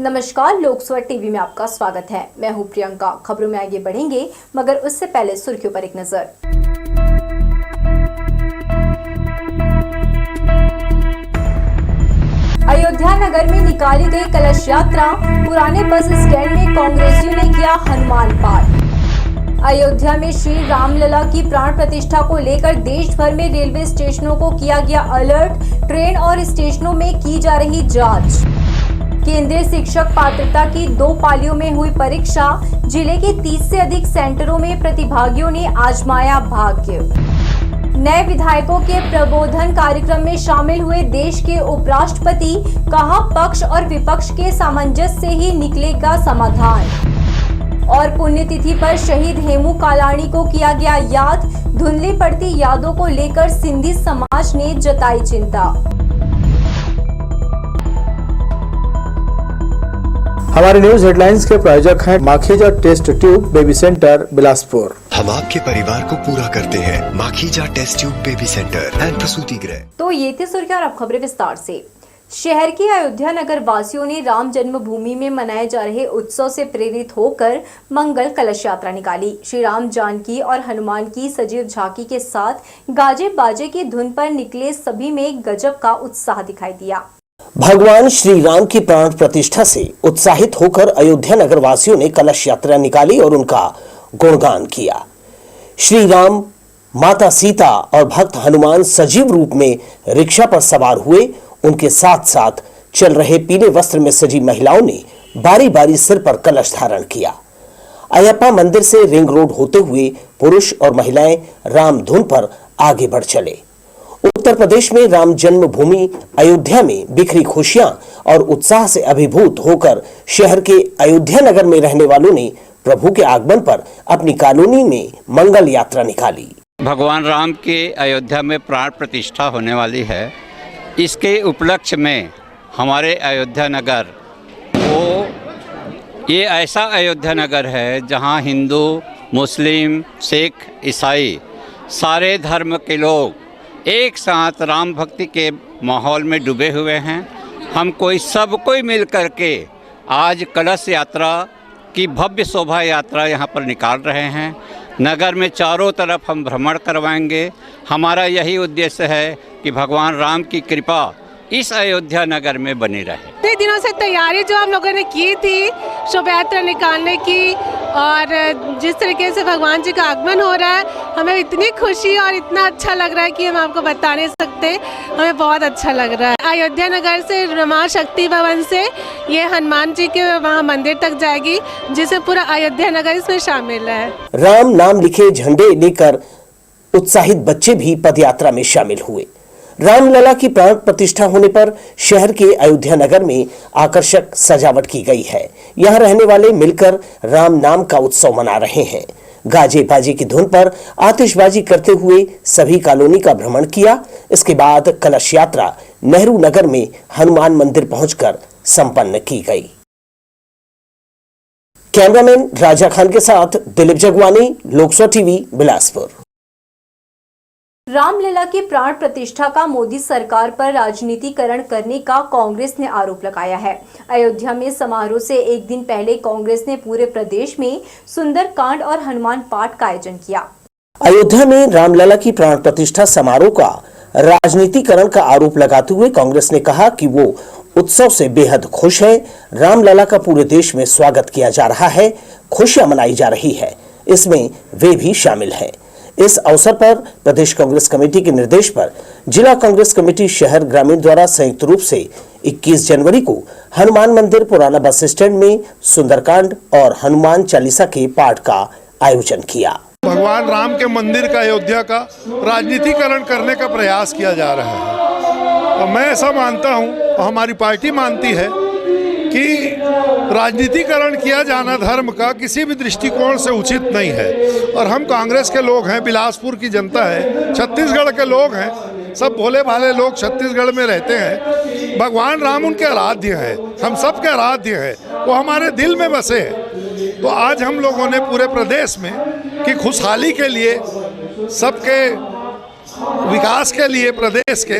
नमस्कार, लोकस्वर टीवी में आपका स्वागत है। मैं हूं प्रियंका। खबरों में आगे बढ़ेंगे, मगर उससे पहले सुर्खियों पर एक नजर। अयोध्या नगर में निकाली गई कलश यात्रा, पुराने बस स्टैंड में कांग्रेसियों ने किया हनुमान पाठ। अयोध्या में श्री रामलला की प्राण प्रतिष्ठा को लेकर देश भर में रेलवे स्टेशनों को किया गया अलर्ट, ट्रेन और स्टेशनों में की जा रही जांच। केंद्रीय शिक्षक पात्रता की 2 पालियों में हुई परीक्षा, जिले के 30 से अधिक सेंटरों में प्रतिभागियों ने आजमाया भाग्य। नए विधायकों के प्रबोधन कार्यक्रम में शामिल हुए देश के उपराष्ट्रपति, कहा पक्ष और विपक्ष के सामंजस्य से ही निकलेगा समाधान। और पुण्यतिथि पर शहीद हेमू कालाणी को किया गया याद, धुंधली पड़ती यादों को लेकर सिंधी समाज ने जताई चिंता। हमारे न्यूज हेडलाइंस के प्रायोजक हैं Makhija test tube baby centre Bilaspur. हम आपके परिवार को पूरा करते हैं। Makhija test tube baby centre and प्रसूति गृह। तो ये थी सुर्खियां और अब खबरें विस्तार से। शहर के अयोध्या नगर वासियों ने राम जन्मभूमि में मनाए जा रहे उत्सव से प्रेरित होकर मंगल कलश यात्रा निकाली। श्री राम, जानकी और हनुमान की सजीव झांकी के साथ गाजे बाजे की धुन पर निकले सभी में गजब का उत्साह दिखाई दिया। भगवान श्री राम की प्राण प्रतिष्ठा से उत्साहित होकर अयोध्या नगर वासियों ने कलश यात्रा निकाली और उनका गुणगान किया। श्री राम, माता सीता और भक्त हनुमान सजीव रूप में रिक्शा पर सवार हुए। उनके साथ साथ चल रहे पीले वस्त्र में सजी महिलाओं ने बारी बारी सिर पर कलश धारण किया। अयप्पा मंदिर से रिंग रोड होते हुए पुरुष और महिलाएं राम धुन पर आगे बढ़ चले। उत्तर प्रदेश में राम जन्मभूमि अयोध्या में बिखरी खुशियां और उत्साह से अभिभूत होकर शहर के अयोध्या नगर में रहने वालों ने प्रभु के आगमन पर अपनी कॉलोनी में मंगल यात्रा निकाली। भगवान राम की अयोध्या में प्राण प्रतिष्ठा होने वाली है। इसके उपलक्ष्य में हमारे अयोध्या नगर ये ऐसा अयोध्या नगर है जहां हिंदू, मुस्लिम, सिख, ईसाई सारे धर्म के लोग एक साथ राम भक्ति के माहौल में डूबे हुए हैं। हम सब कोई मिल कर के आज कलश यात्रा की भव्य शोभा यात्रा यहाँ पर निकाल रहे हैं। नगर में चारों तरफ हम भ्रमण करवाएंगे। हमारा यही उद्देश्य है कि भगवान राम की कृपा इस अयोध्या नगर में बनी रहे। इतने दिनों से तैयारी जो हम लोगों ने की थी शोभा यात्रा निकालने की, और जिस तरीके से भगवान जी का आगमन हो रहा है, हमें इतनी खुशी और इतना अच्छा लग रहा है कि हम आपको बता नहीं सकते। हमें बहुत अच्छा लग रहा है। अयोध्या नगर से मां शक्ति भवन से ये हनुमान जी के वहाँ मंदिर तक जाएगी, जिससे पूरा अयोध्या नगर इसमें शामिल है। राम नाम लिखे झंडे लेकर उत्साहित बच्चे भी पदयात्रा में शामिल हुए। रामलला की प्राण प्रतिष्ठा होने पर शहर के अयोध्या नगर में आकर्षक सजावट की गई है। यहाँ रहने वाले मिलकर राम नाम का उत्सव मना रहे हैं। गाजे बाजे की धुन पर आतिशबाजी करते हुए सभी कॉलोनी का भ्रमण किया। इसके बाद कलश यात्रा नेहरू नगर में हनुमान मंदिर पहुंचकर संपन्न की गई। कैमरामैन राजा खान के साथ दिलीप जगवानी, लोकस्वर टीवी, बिलासपुर। रामलला की प्राण प्रतिष्ठा का मोदी सरकार पर राजनीतिकरण करने का कांग्रेस ने आरोप लगाया है। अयोध्या में समारोह से एक दिन पहले कांग्रेस ने पूरे प्रदेश में सुंदरकांड और हनुमान पाठ का आयोजन किया। अयोध्या में रामलला की प्राण प्रतिष्ठा समारोह का राजनीतिकरण का आरोप लगाते हुए कांग्रेस ने कहा कि वो उत्सव से बेहद खुश है। रामलला का पूरे देश में स्वागत किया जा रहा है, खुशियां मनाई जा रही है, इसमें वे भी शामिल हैं। इस अवसर पर प्रदेश कांग्रेस कमेटी के निर्देश पर जिला कांग्रेस कमेटी शहर ग्रामीण द्वारा संयुक्त रूप से 21 जनवरी को हनुमान मंदिर, पुराना बस स्टैंड में सुंदरकांड और हनुमान चालीसा के पाठ का आयोजन किया। भगवान राम के मंदिर का, अयोध्या का राजनीतिकरण करने का प्रयास किया जा रहा है। और मैं ऐसा मानता हूँ और हमारी पार्टी मानती है कि राजनीतिकरण किया जाना धर्म का किसी भी दृष्टिकोण से उचित नहीं है। और हम कांग्रेस के लोग हैं, बिलासपुर की जनता है, छत्तीसगढ़ के लोग हैं, सब भोले भाले लोग छत्तीसगढ़ में रहते हैं। भगवान राम उनके आराध्य हैं, हम सब के आराध्य हैं, वो हमारे दिल में बसे हैं। तो आज हम लोगों ने पूरे प्रदेश में की खुशहाली के लिए, सबके विकास के लिए, प्रदेश के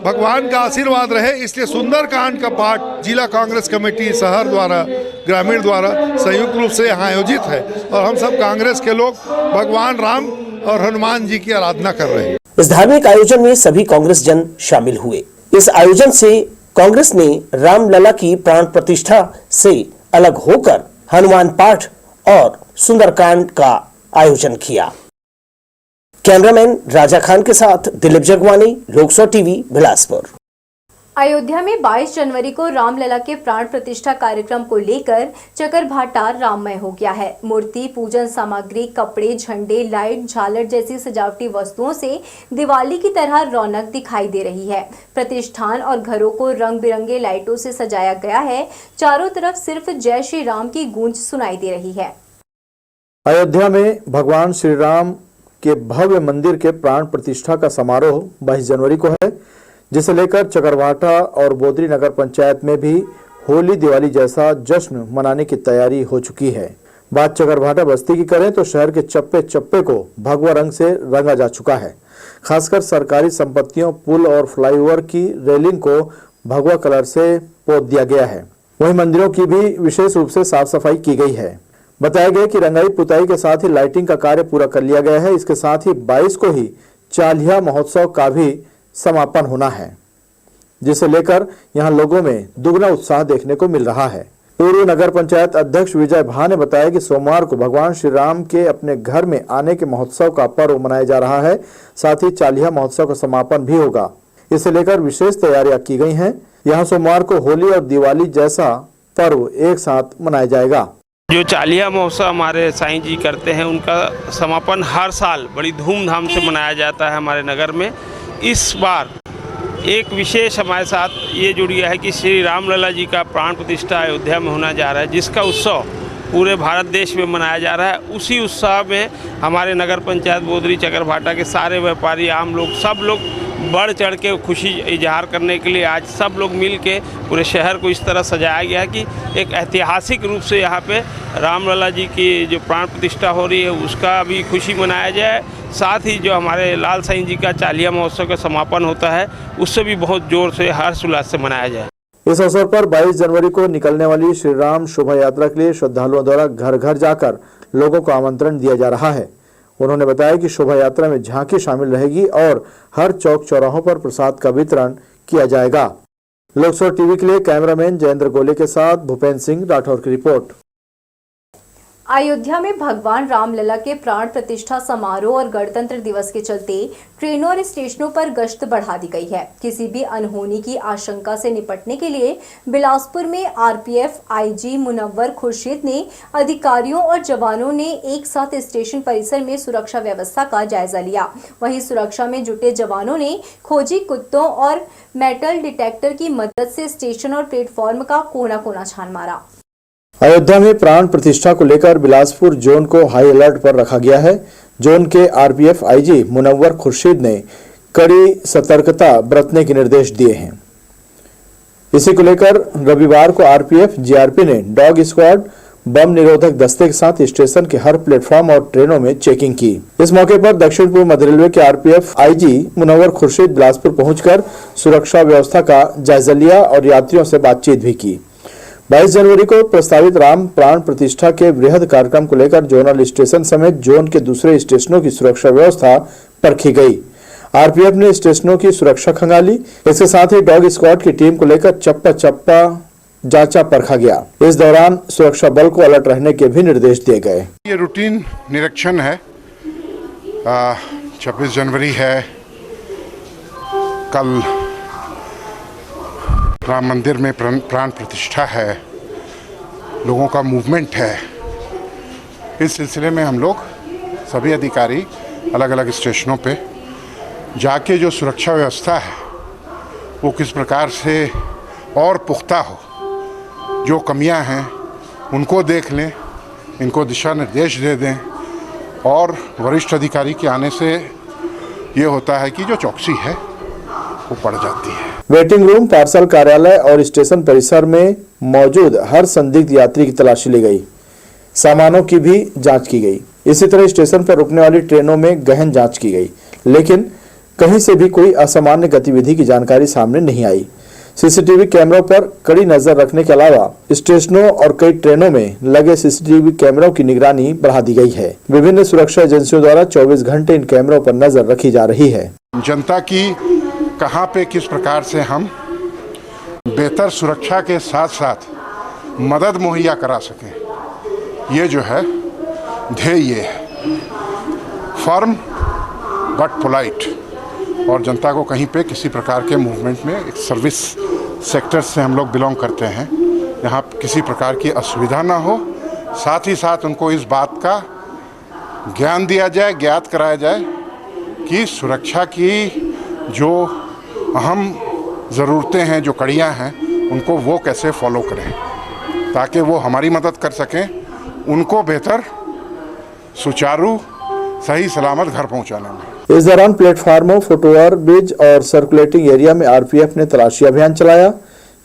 भगवान का आशीर्वाद रहे, इसलिए सुंदरकांड का पाठ जिला कांग्रेस कमेटी शहर द्वारा, ग्रामीण द्वारा संयुक्त रूप से यहाँ आयोजित है और हम सब कांग्रेस के लोग भगवान राम और हनुमान जी की आराधना कर रहे हैं। इस धार्मिक आयोजन में सभी कांग्रेस जन शामिल हुए। इस आयोजन से कांग्रेस ने रामलला की प्राण प्रतिष्ठा से अलग होकर हनुमान पाठ और सुंदरकांड का आयोजन किया। कैमरामैन राजा खान के साथ दिलीप जगवानी, लोकसभा टीवी, बिलासपुर। अयोध्या में 22 जनवरी को रामलला के प्राण प्रतिष्ठा कार्यक्रम को लेकर चकरभाटा राममय हो गया है। मूर्ति, पूजन सामग्री, कपड़े, झंडे, लाइट, झालर जैसी सजावटी वस्तुओं से दिवाली की तरह रौनक दिखाई दे रही है। प्रतिष्ठान और घरों को रंग बिरंगे लाइटों से सजाया गया है। चारों तरफ सिर्फ जय श्री राम की गूंज सुनाई दे रही है। अयोध्या में भगवान श्री राम के भव्य मंदिर के प्राण प्रतिष्ठा का समारोह 22 जनवरी को है, जिसे लेकर चकरभाटा और बोदरी नगर पंचायत में भी होली दिवाली जैसा जश्न मनाने की तैयारी हो चुकी है। बात चकरभाटा बस्ती की करें तो शहर के चप्पे चप्पे को भगवा रंग से रंगा जा चुका है। खासकर सरकारी संपत्तियों, पुल और फ्लाईओवर की रेलिंग को भगवा कलर से पोत दिया गया है। वहीं मंदिरों की भी विशेष रूप से साफ सफाई की गई है। बताया गया कि रंगाई पुताई के साथ ही लाइटिंग का कार्य पूरा कर लिया गया है। इसके साथ ही 22 को ही चालिया महोत्सव का भी समापन होना है, जिसे लेकर यहां लोगों में दुगना उत्साह देखने को मिल रहा है। पूर्व नगर पंचायत अध्यक्ष विजय भा ने बताया कि सोमवार को भगवान श्री राम के अपने घर में आने के महोत्सव का पर्व मनाया जा रहा है। साथ ही चालिया महोत्सव का समापन भी होगा। इसे लेकर विशेष तैयारियां की गई हैं। यहाँ सोमवार को होली और दिवाली जैसा पर्व एक साथ मनाया जाएगा। जो चालिया महोत्सव हमारे साईं जी करते हैं, उनका समापन हर साल बड़ी धूमधाम से मनाया जाता है हमारे नगर में। इस बार एक विशेष हमारे साथ ये जुड़ गया है कि श्री रामलला जी का प्राण प्रतिष्ठा अयोध्या में होना जा रहा है, जिसका उत्सव पूरे भारत देश में मनाया जा रहा है। उसी उत्सव में हमारे नगर पंचायत बोदरी चकरभाटा के सारे व्यापारी, आम लोग, सब लोग बढ़ चढ़ के खुशी इजहार करने के लिए आज सब लोग मिल के पूरे शहर को इस तरह सजाया गया है कि एक ऐतिहासिक रूप से यहाँ पे रामलला जी की जो प्राण प्रतिष्ठा हो रही है उसका भी खुशी मनाया जाए। साथ ही जो हमारे लाल साईं जी का चालिया महोत्सव का समापन होता है उससे भी बहुत जोर से हर्ष उल्लास से मनाया जाए। इस अवसर पर 22 जनवरी को निकलने वाली श्री राम शोभा यात्रा के लिए श्रद्धालुओं द्वारा घर घर जाकर लोगों को आमंत्रण दिया जा रहा है। उन्होंने बताया कि शोभा यात्रा में झांकी शामिल रहेगी और हर चौक चौराहों पर प्रसाद का वितरण किया जाएगा। लोकसभा टीवी के लिए कैमरामैन जयेंद्र गोले के साथ भूपेंद्र सिंह राठौर की रिपोर्ट। अयोध्या में भगवान रामलला के प्राण प्रतिष्ठा समारोह और गणतंत्र दिवस के चलते ट्रेनों और स्टेशनों पर गश्त बढ़ा दी गई है। किसी भी अनहोनी की आशंका से निपटने के लिए बिलासपुर में आरपीएफ आईजी मुनव्वर खुर्शीद ने अधिकारियों और जवानों ने एक साथ स्टेशन परिसर में सुरक्षा व्यवस्था का जायजा लिया। वहीं सुरक्षा में जुटे जवानों ने खोजी कुत्तों और मेटल डिटेक्टर की मदद से स्टेशन और प्लेटफॉर्म का कोना कोना छान मारा। अयोध्या में प्राण प्रतिष्ठा को लेकर बिलासपुर जोन को हाई अलर्ट पर रखा गया है। जोन के आरपीएफ आईजी मुनव्वर खुर्शीद ने कड़ी सतर्कता बरतने के निर्देश दिए हैं। इसी को लेकर रविवार को आरपीएफ जीआरपी ने डॉग स्क्वाड, बम निरोधक दस्ते के साथ स्टेशन के हर प्लेटफॉर्म और ट्रेनों में चेकिंग की। इस मौके पर दक्षिण पूर्व मध्य रेलवे के आरपीएफ आईजी मुनव्वर खुर्शीद बिलासपुर पहुंचकर सुरक्षा व्यवस्था का जायजा लिया और यात्रियों से बातचीत भी की। 22 जनवरी को प्रस्तावित राम प्राण प्रतिष्ठा के वृहद कार्यक्रम को लेकर जोनल स्टेशन समेत जोन के दूसरे स्टेशनों की सुरक्षा व्यवस्था परखी गई। आरपीएफ ने स्टेशनों की सुरक्षा खंगाली। इसके साथ ही डॉग स्क्वाड की टीम को लेकर चप्पा चप्पा जांचा परखा गया। इस दौरान सुरक्षा बल को अलर्ट रहने के भी निर्देश दिए गए। ये रूटीन निरीक्षण है। 26 जनवरी है, कल राम मंदिर में प्राण प्रतिष्ठा है, लोगों का मूवमेंट है। इस सिलसिले में हम लोग सभी अधिकारी अलग अलग स्टेशनों पे जाके जो सुरक्षा व्यवस्था है वो किस प्रकार से और पुख्ता हो, जो कमियां हैं उनको देख लें, इनको दिशा निर्देश दे दें और वरिष्ठ अधिकारी के आने से ये होता है कि जो चौकसी है वो बढ़ जाती है। वेटिंग रूम, पार्सल कार्यालय और स्टेशन परिसर में मौजूद हर संदिग्ध यात्री की तलाशी ली गई। सामानों की भी जांच की गई। इसी तरह स्टेशन पर रुकने वाली ट्रेनों में गहन जांच की गई, लेकिन कहीं से भी कोई असामान्य गतिविधि की जानकारी सामने नहीं आई। सीसीटीवी कैमरों पर कड़ी नजर रखने के अलावा स्टेशनों और कई ट्रेनों में लगे सीसीटीवी कैमरों की निगरानी बढ़ा दी गई है। विभिन्न सुरक्षा एजेंसियों द्वारा 24 घंटे इन कैमरों पर नजर रखी जा रही है। जनता की कहां पे किस प्रकार से हम बेहतर सुरक्षा के साथ साथ मदद मुहैया करा सकें, ये जो है ध्येय ये है। फर्म बट पोलाइट, और जनता को कहीं पे किसी प्रकार के मूवमेंट में, एक सर्विस सेक्टर से हम लोग बिलोंग करते हैं, यहाँ किसी प्रकार की असुविधा ना हो। साथ ही साथ उनको इस बात का ज्ञान दिया जाए, ज्ञात कराया जाए कि सुरक्षा की जो अहम ज़रूरतें हैं, जो कड़ियाँ हैं, उनको वो कैसे फॉलो करें ताकि वो हमारी मदद कर सकें, उनको बेहतर सुचारू सही सलामत घर पहुंचाने में। इस दौरान प्लेटफार्मों, फुटओवर ब्रिज और सर्कुलेटिंग एरिया में आरपीएफ ने तलाशी अभियान चलाया।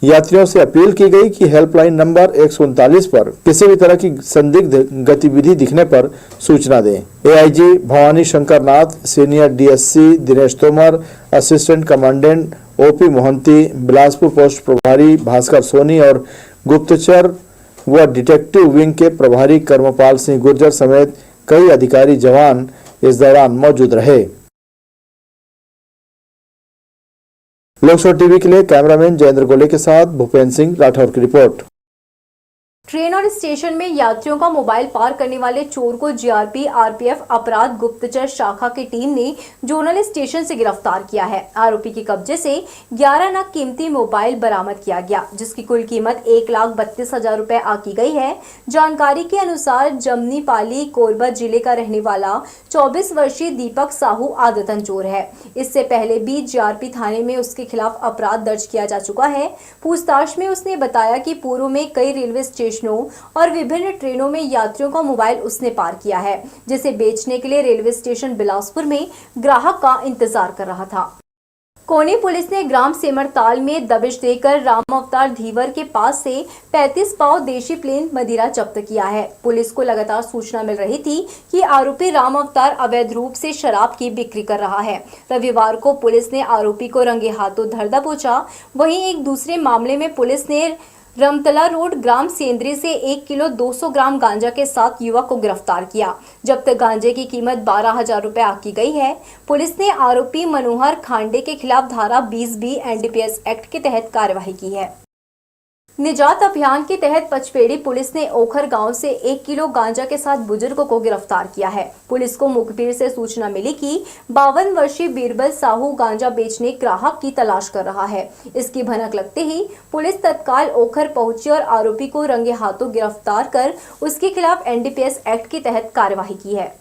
यात्रियों से अपील की गई कि हेल्पलाइन नंबर 139 पर किसी भी तरह की संदिग्ध गतिविधि दिखने पर सूचना दें। AIG Bhavani Shankar Nath, senior DSC Dinesh Tomar, assistant commandant OP Mohanty, Bilaspur post प्रभारी भास्कर सोनी और गुप्तचर व डिटेक्टिव विंग के प्रभारी कर्मपाल सिंह गुर्जर समेत कई अधिकारी जवान इस दौरान मौजूद रहे। लोकसभा टीवी के लिए कैमरामैन जयेंद्र गोले के साथ भूपेंद्र सिंह राठौर की रिपोर्ट। ट्रेन और स्टेशन में यात्रियों का मोबाइल पार करने वाले चोर को जीआरपी आरपीएफ अपराध गुप्तचर शाखा की टीम ने जोनल स्टेशन से गिरफ्तार किया है। आरोपी के कब्जे से 11 नग कीमती मोबाइल बरामद किया गया, जिसकी कुल कीमत 1,32,000 रुपए आकी गई है। जानकारी के अनुसार जमनी पाली कोरबा जिले का रहने वाला 24 वर्षीय दीपक साहू आदतन चोर है। इससे पहले भी जीआरपी थाने में उसके खिलाफ अपराध दर्ज किया जा चुका है। पूछताछ में उसने बताया कि पूर्व में कई रेलवे स्टेशन और विभिन्न ट्रेनों में यात्रियों का मोबाइल उसने पार किया है, जिसे बेचने के लिए रेलवे स्टेशन बिलासपुर में ग्राहक का इंतजार कर रहा था। कोनी पुलिस ने ग्राम सेमरताल में दबिश देकर राम अवतार धीवर के पास से 35 पाव देशी प्लेन मदिरा जब्त किया है। पुलिस को लगातार सूचना मिल रही थी कि आरोपी राम अवतार अवैध रूप से शराब की बिक्री कर रहा है। रविवार को पुलिस ने आरोपी को रंगे हाथों धर दबोचा। वहीं एक दूसरे मामले में पुलिस ने रमतला रोड ग्राम सेंद्री से 1 किलो 200 ग्राम गांजा के साथ युवक को गिरफ्तार किया। जब्त गांजे की कीमत 12,000 रुपए आकी गई है। पुलिस ने आरोपी मनोहर खांडे के खिलाफ धारा 20B एनडीपीएस एक्ट के तहत कार्रवाई की है। निजात अभियान के तहत पचपेड़ी पुलिस ने ओखर गांव से 1 किलो गांजा के साथ बुजुर्ग को गिरफ्तार किया है। पुलिस को मुखबिर से सूचना मिली कि 52 वर्षीय बीरबल साहू गांजा बेचने ग्राहक की तलाश कर रहा है। इसकी भनक लगते ही पुलिस तत्काल ओखर पहुंची और आरोपी को रंगे हाथों गिरफ्तार कर उसके खिलाफ एनडीपीएस एक्ट के तहत कार्यवाही की है।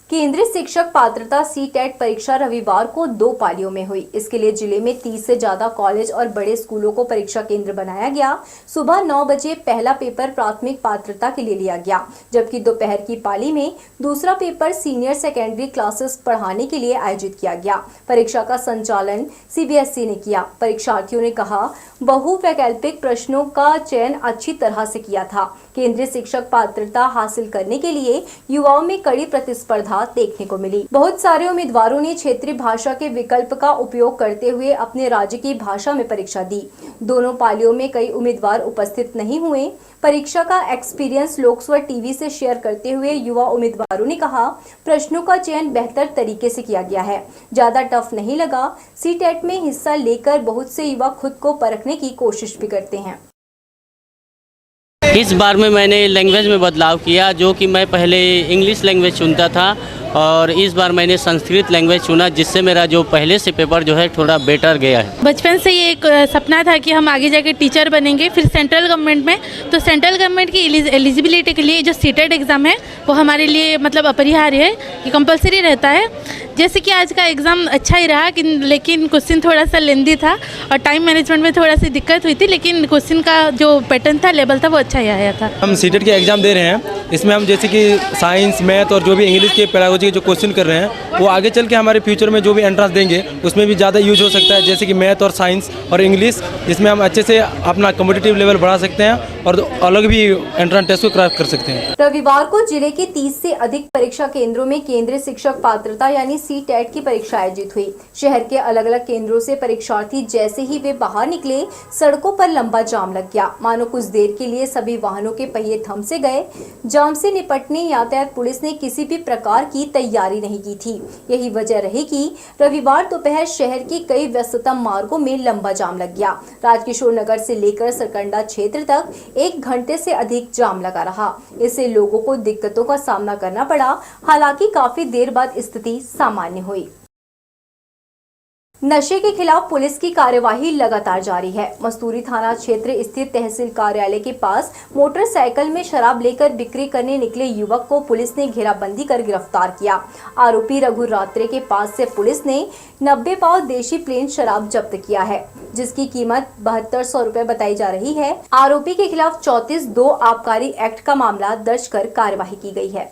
केंद्रीय शिक्षक पात्रता सीटेट परीक्षा रविवार को 2 पालियों में हुई। इसके लिए जिले में 30 से ज्यादा कॉलेज और बड़े स्कूलों को परीक्षा केंद्र बनाया गया। सुबह 9 बजे पहला पेपर प्राथमिक पात्रता के लिए लिया गया, जबकि दोपहर की पाली में दूसरा पेपर सीनियर सेकेंडरी क्लासेस पढ़ाने के लिए आयोजित किया गया। परीक्षा का संचालन सीबीएसई ने किया। परीक्षार्थियों ने कहा, बहुवैकल्पिक प्रश्नों का चयन अच्छी तरह से किया था। केंद्रीय शिक्षक पात्रता हासिल करने के लिए युवाओं में कड़ी प्रतिस्पर्धा देखने को मिली। बहुत सारे उम्मीदवारों ने क्षेत्रीय भाषा के विकल्प का उपयोग करते हुए अपने राज्य की भाषा में परीक्षा दी। दोनों पालियों में कई उम्मीदवार उपस्थित नहीं हुए। परीक्षा का एक्सपीरियंस लोकसभा टीवी से शेयर करते हुए युवा उम्मीदवारों ने कहा, प्रश्नों का चयन बेहतर तरीके से किया गया है, ज्यादा टफ नहीं लगा। सीटेट में हिस्सा लेकर बहुत से युवा खुद को परखने की कोशिश भी करते हैं। इस बार में मैंने लैंग्वेज में बदलाव किया, जो कि मैं पहले इंग्लिश लैंग्वेज चुनता था और इस बार मैंने संस्कृत लैंग्वेज चुना, जिससे मेरा जो पहले से पेपर जो है थोड़ा बेटर गया है। बचपन से ये एक सपना था कि हम आगे जाके टीचर बनेंगे। फिर सेंट्रल गवर्नमेंट में, तो सेंट्रल गवर्नमेंट की एलिजिबिलिटी के लिए जो सीटेट एग्ज़ाम है वो हमारे लिए मतलब अपरिहार्य है, ये कंपलसरी रहता है। जैसे कि आज का एग्ज़ाम अच्छा ही रहा, लेकिन क्वेश्चन थोड़ा सा लेंदी था और टाइम मैनेजमेंट में थोड़ा सी दिक्कत हुई थी, लेकिन क्वेश्चन का जो पैटर्न था, लेवल था, वो अच्छा ही आया था। हम सीटेट के एग्ज़ाम दे रहे हैं। इसमें हम जैसे कि साइंस, मैथ और जो भी इंग्लिश के पेडागोजी के जो क्वेश्चन कर रहे हैं वो आगे चल के हमारे फ्यूचर में जो भी एंट्रेंस देंगे उसमें भी ज़्यादा यूज हो सकता है, जैसे कि मैथ और साइंस और इंग्लिश, जिसमें हम अच्छे से अपना कॉम्पिटिटिव लेवल बढ़ा सकते हैं और अलग भी एंट्रेंस टेस्ट को क्रैक कर सकते हैं। रविवार को जिले के 30 से अधिक परीक्षा केंद्रों में केंद्रीय शिक्षक पात्रता यानी CTET की परीक्षा आयोजित हुई। शहर के अलग अलग केंद्रों से परीक्षार्थी जैसे ही वे बाहर निकले, सड़कों पर लंबा जाम लग गया। मानो कुछ देर के लिए सभी वाहनों के पहिए थम से गए। जाम से निपटने यातायात पुलिस ने किसी भी प्रकार की तैयारी नहीं की थी। यही वजह रही कि रविवार दोपहर शहर के कई व्यस्ततम मार्गों में लंबा जाम लग गया। राजकिशोर नगर से लेकर सरकंडा क्षेत्र तक 1 घंटे से अधिक जाम लगा रहा। इससे लोगों को दिक्कतों का सामना करना पड़ा। हालांकि काफी देर बाद स्थिति सामान्य हुई। नशे के खिलाफ पुलिस की कार्यवाही लगातार जारी है। मस्तूरी थाना क्षेत्र स्थित तहसील कार्यालय के पास मोटरसाइकिल में शराब लेकर बिक्री करने निकले युवक को पुलिस ने घेराबंदी कर गिरफ्तार किया। आरोपी रघु रात्रे के पास से पुलिस ने 90 पाव देशी प्लेन शराब जब्त किया है, जिसकी कीमत 7200 रुपए बताई जा रही है। आरोपी के खिलाफ 34(2) आबकारी एक्ट का मामला दर्ज कर कार्यवाही की गई है।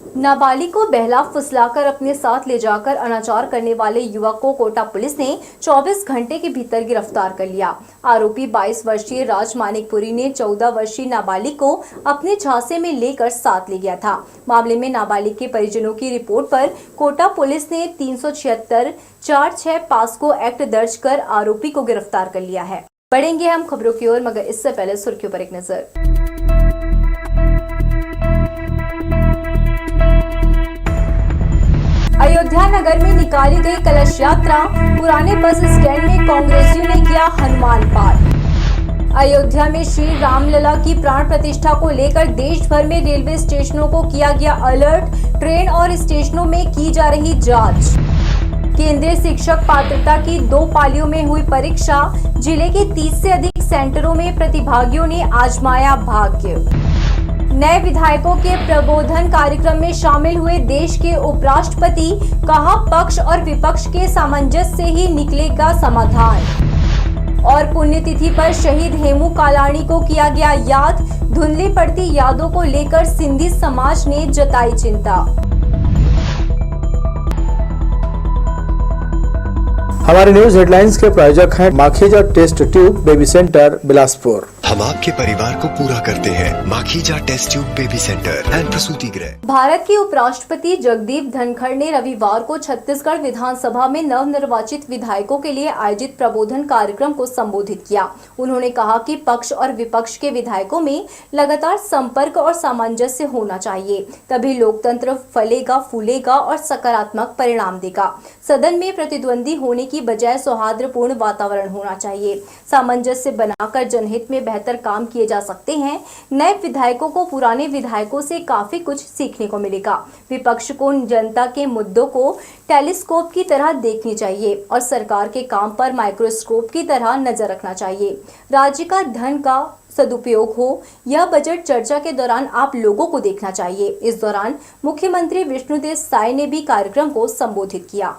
नाबालिग को बहला फुसलाकर अपने साथ ले जाकर अनाचार करने वाले युवक को कोटा पुलिस ने 24 घंटे के भीतर गिरफ्तार कर लिया। आरोपी 22 वर्षीय राज मानिकपुरी ने 14 वर्षीय नाबालिग को अपने झांसे में लेकर साथ ले गया था। मामले में नाबालिग के परिजनों की रिपोर्ट पर कोटा पुलिस ने 376 46 पास्को एक्ट दर्ज कर आरोपी को गिरफ्तार कर लिया है। बढ़ेंगे हम खबरों की ओर, मगर इससे पहले सुर्खियों पर एक नजर। अयोध्या नगर में निकाली गई कलश यात्रा, पुराने बस स्टैंड में कांग्रेसियों ने किया हनुमान पार। अयोध्या में श्री रामलला की प्राण प्रतिष्ठा को लेकर देश भर में रेलवे स्टेशनों को किया गया अलर्ट। ट्रेन और स्टेशनों में की जा रही जांच। केंद्रीय शिक्षक पात्रता की 2 पालियों में हुई परीक्षा। जिले के 30 से अधिक सेंटरों में प्रतिभागियों ने आजमाया भाग्य। नए विधायकों के प्रबोधन कार्यक्रम में शामिल हुए देश के उपराष्ट्रपति, कहा पक्ष और विपक्ष के सामंजस्य से ही निकलेगा समाधान। और पुण्यतिथि पर शहीद हेमू कालाणी को किया गया याद। धुंधली पड़ती यादों को लेकर सिंधी समाज ने जताई चिंता। हमारे न्यूज हेडलाइंस के प्रायोजक हैं Makhija test tube baby centre Bilaspur. हम आपके परिवार को पूरा करते हैं Makhija test tube baby centre and प्रसूति गृह। भारत के उपराष्ट्रपति जगदीप धनखड़ ने रविवार को छत्तीसगढ़ विधानसभा में नवनिर्वाचित विधायकों के लिए आयोजित प्रबोधन कार्यक्रम को संबोधित किया। उन्होंने कहा कि पक्ष और विपक्ष के विधायकों में लगातार संपर्क और सामंजस्य होना चाहिए, तभी लोकतंत्र फलेगा फूलेगा और सकारात्मक परिणाम देगा। सदन में प्रतिद्वंदी होने की बजाय सौहार्दपूर्ण वातावरण होना चाहिए। सामंजस्य बनाकर जनहित में बेहतर काम किए जा सकते हैं। नए विधायकों को पुराने विधायकों से काफी कुछ सीखने को मिलेगा। विपक्ष को जनता के मुद्दों को टेलीस्कोप की तरह देखनी चाहिए और सरकार के काम पर माइक्रोस्कोप की तरह नजर रखना चाहिए। राज्य का धन का सदुपयोग हो, यह बजट चर्चा के दौरान आप लोगों को देखना चाहिए। इस दौरान मुख्यमंत्री विष्णुदेव साय ने भी कार्यक्रम को संबोधित किया।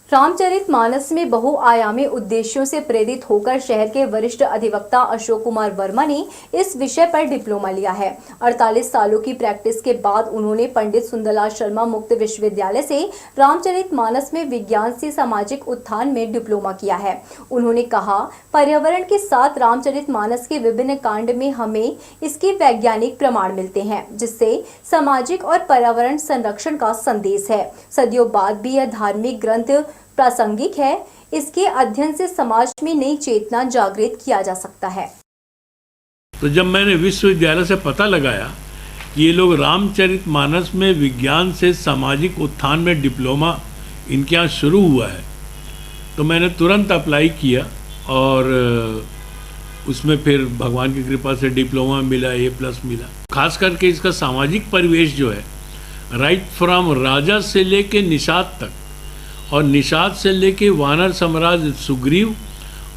रामचरितमानस में बहुआयामी उद्देश्यों से प्रेरित होकर शहर के वरिष्ठ अधिवक्ता अशोक कुमार वर्मा ने इस विषय पर डिप्लोमा लिया है। 48 सालों की प्रैक्टिस के बाद उन्होंने पंडित सुंदरलाल शर्मा मुक्त विश्वविद्यालय से रामचरितमानस में विज्ञान से सामाजिक उत्थान में डिप्लोमा किया है। उन्होंने कहा, पर्यावरण के साथ रामचरितमानस के विभिन्न कांड में हमें इसके वैज्ञानिक प्रमाण मिलते हैं, जिससे सामाजिक और पर्यावरण संरक्षण का संदेश है। सदियों बाद भी यह धार्मिक ग्रंथ प्रासंगिक है। इसके अध्ययन से समाज में नई चेतना जागृत किया जा सकता है। तो जब मैंने विश्वविद्यालय से पता लगाया कि ये लोग रामचरितमानस में विज्ञान से सामाजिक उत्थान में डिप्लोमा इनके यहाँ शुरू हुआ है, तो मैंने तुरंत अप्लाई किया और उसमें फिर भगवान की कृपा से डिप्लोमा मिला, A+ मिला। खास करके इसका सामाजिक परिवेश जो है, राइट फ्रॉम राजा से लेके निषाद तक और निषाद से लेके वानर साम्राज्य सुग्रीव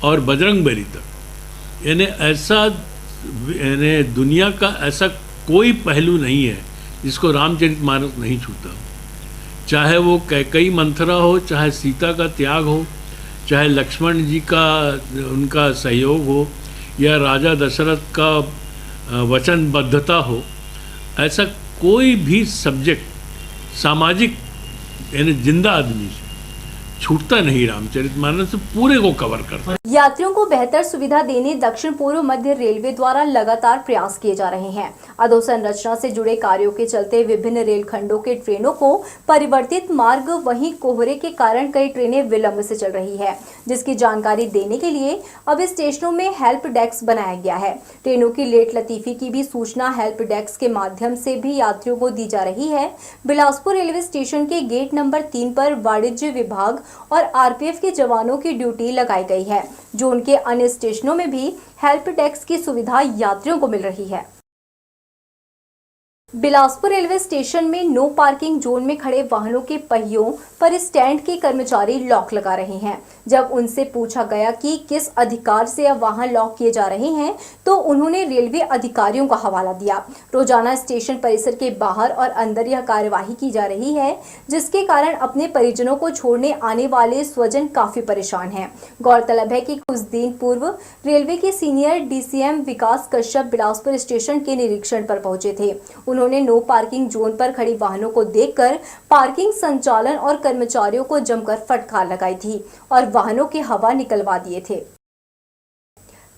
और बजरंगबली तक, यानी ऐसा दुनिया का ऐसा कोई पहलू नहीं है जिसको रामचरितमानस नहीं छूता। चाहे वो कैकई मंथरा हो, चाहे सीता का त्याग हो, चाहे लक्ष्मण जी का उनका सहयोग हो, या राजा दशरथ का वचनबद्धता हो, ऐसा कोई भी सब्जेक्ट सामाजिक यानी जिंदा आदमी से छूटता नहीं। रामचरितमानस पूरे को कवर करता है। यात्रियों को बेहतर सुविधा देने दक्षिण पूर्व मध्य रेलवे द्वारा लगातार प्रयास किए जा रहे हैं। अधोसंरचना से जुड़े कार्यों के चलते विभिन्न रेलखंडों के ट्रेनों को परिवर्तित मार्ग, वहीं कोहरे के कारण कई ट्रेनें विलंब से चल रही है, जिसकी जानकारी देने के लिए अब स्टेशनों में हेल्प डेस्क बनाया गया है। ट्रेनों की लेट लतीफी की भी सूचना हेल्प डेस्क के माध्यम से भी यात्रियों को दी जा रही है। बिलासपुर रेलवे स्टेशन के गेट नंबर 3 पर वाणिज्य विभाग और आरपीएफ के जवानों की ड्यूटी लगाई गई है। जोन के अन्य स्टेशनों में भी हेल्प डेस्क की सुविधा यात्रियों को मिल रही है। बिलासपुर रेलवे स्टेशन में नो पार्किंग जोन में खड़े वाहनों के पहियों पर स्टैंड के कर्मचारी लॉक लगा रहे हैं। जब उनसे पूछा गया कि किस अधिकार से यह वाहन लॉक किए जा रहे हैं, तो उन्होंने रेलवे अधिकारियों का हवाला दिया। रोजाना स्टेशन परिसर के बाहर और अंदर यह कार्यवाही की जा रही है, जिसके कारण अपने परिजनों को छोड़ने आने वाले स्वजन काफी परेशान हैं। गौरतलब है कि कुछ दिन पूर्व रेलवे के सीनियर डीसीएम विकास कश्यप बिलासपुर स्टेशन के निरीक्षण पर पहुंचे थे। उन्होंने नो पार्किंग जोन पर खड़ी वाहनों को देखकर पार्किंग संचालन और कर्मचारियों को जमकर फटकार लगाई थी और वाहनों के हवा निकलवा दिए थे।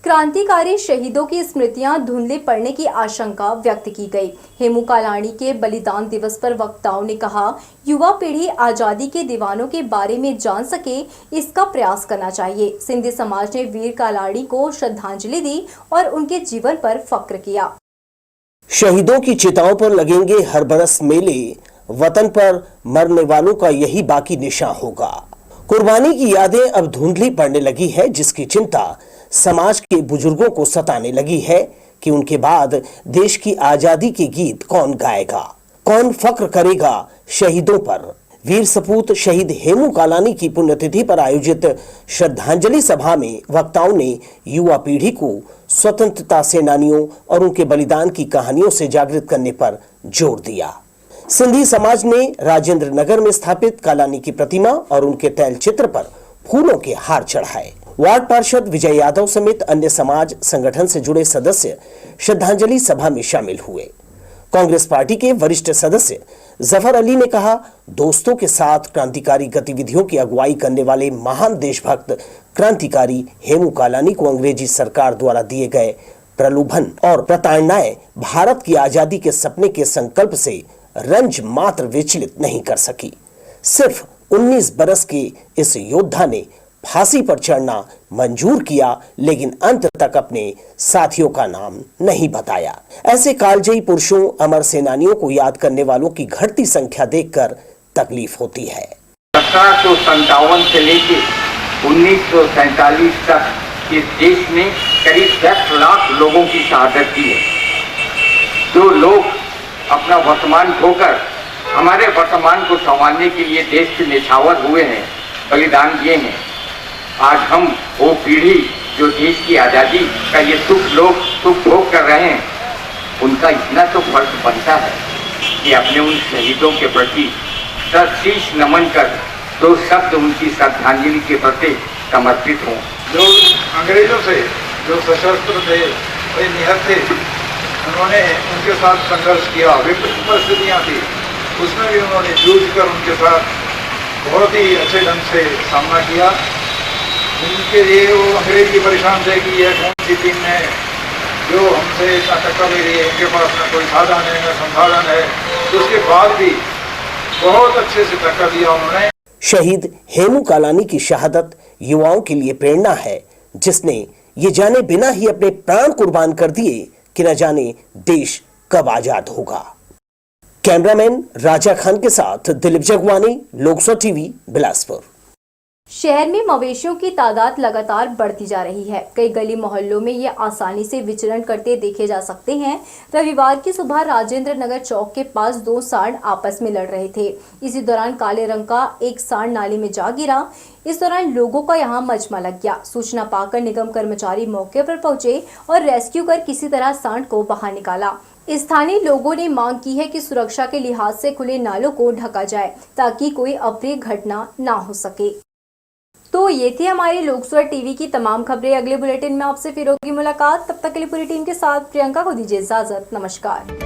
क्रांतिकारी शहीदों की स्मृतियां धुंधली पड़ने की आशंका व्यक्त की गई। हेमू कालाणी के बलिदान दिवस पर वक्ताओं ने कहा, युवा पीढ़ी आजादी के दीवानों के बारे में जान सके, इसका प्रयास करना चाहिए। सिंधी समाज ने वीर कालाणी को श्रद्धांजलि दी और उनके जीवन पर फक्र किया। शहीदों की चिताओं पर लगेंगे हर बरस मेले, वतन पर मरने वालों का यही बाकी निशान होगा। कुर्बानी की यादें अब धुंधली पड़ने लगी है, जिसकी चिंता समाज के बुजुर्गों को सताने लगी है कि उनके बाद देश की आजादी के गीत कौन गाएगा, कौन फक्र करेगा शहीदों पर। वीर सपूत शहीद हेमू कालानी की पुण्यतिथि पर आयोजित श्रद्धांजलि सभा में वक्ताओं ने युवा पीढ़ी को स्वतंत्रता सेनानियों और उनके बलिदान की कहानियों से जागृत करने पर जोर दिया। सिंधी समाज ने राजेंद्र नगर में स्थापित कालानी की प्रतिमा और उनके तैल चित्र पर फूलों के हार चढ़ाए। वार्ड पार्षद विजय यादव समेत अन्य समाज संगठन से जुड़े सदस्य श्रद्धांजलि सभा में शामिल हुए। कांग्रेस पार्टी के वरिष्ठ सदस्य जफर अली ने कहा, दोस्तों के साथ क्रांतिकारी गतिविधियों की अगुवाई करने वाले महान देशभक्त क्रांतिकारी हेमू कालानी को अंग्रेजी सरकार द्वारा दिए गए प्रलोभन और प्रताड़नाएं भारत की आजादी के सपने के संकल्प से रंज मात्र विचलित नहीं कर सकी। सिर्फ 19 बरस के इस योद्धा ने फांसी पर चढ़ना मंजूर किया, लेकिन अंत तक अपने साथियों का नाम नहीं बताया। ऐसे कालजयी पुरुषों, अमर सेनानियों को याद करने वालों की घटती संख्या देखकर तकलीफ होती है। 1757 से लेकर 1947 तक इस देश में करीब 10 लाख लोगों की शहादत दी है। जो लोग अपना वर्तमान खोकर हमारे वर्तमान को संवारने के लिए देश के निछावर हुए हैं, बलिदान दिए हैं, आज हम वो पीढ़ी जो देश की आज़ादी का ये सुख भोग कर रहे हैं, उनका इतना तो फर्ज बनता है कि अपने उन शहीदों के प्रति शीश नमन कर दो शब्द उनकी श्रद्धांजलि के प्रति समर्पित हों। जो अंग्रेजों से जो सशस्त्र थे, वे निहत थे, उन्होंने उनके साथ संघर्ष किया। विपरीत परिस्थितियाँ थी, उसमें भी उन्होंने जूझ कर उनके साथ बहुत ही अच्छे ढंग से सामना किया। उनके लिए वो अंग्रेज भी परेशान थे कि यह कौन सी टीम है जो हमसे इतना टक्कर ले रही है, इनके पास न कोई साधन है न संसाधन है, तो उसके बाद भी बहुत अच्छे से टक्कर दिया उन्होंने। शहीद हेमू कालानी की शहादत युवाओं के लिए प्रेरणा है, जिसने ये जाने बिना ही अपने प्राण कुर्बान कर दिए कि न जाने देश कब आजाद होगा। कैमरामैन राजा खान के साथ दिलीप जगवानी, लोकसभा टीवी, बिलासपुर। शहर में मवेशियों की तादाद लगातार बढ़ती जा रही है। कई गली मोहल्लों में ये आसानी से विचरण करते देखे जा सकते हैं। रविवार की सुबह राजेंद्र नगर चौक के पास 2 सांड आपस में लड़ रहे थे। इसी दौरान काले रंग का एक सांड नाली में जा गिरा। इस दौरान लोगों का यहां मचमा लग गया। सूचना पाकर निगम कर्मचारी मौके पर पहुंचे और रेस्क्यू कर किसी तरह सांड को बाहर निकाला। स्थानीय लोगों ने मांग की है कि सुरक्षा के लिहाज से खुले नालों को ढका जाए ताकि कोई अप्रिय घटना ना हो सके। तो ये थी हमारी लोकसभा टीवी की तमाम खबरें। अगले बुलेटिन में आपसे फिर होगी मुलाकात। तब तक के लिए पूरी टीम के साथ प्रियंका को दीजिए इजाजत। नमस्कार।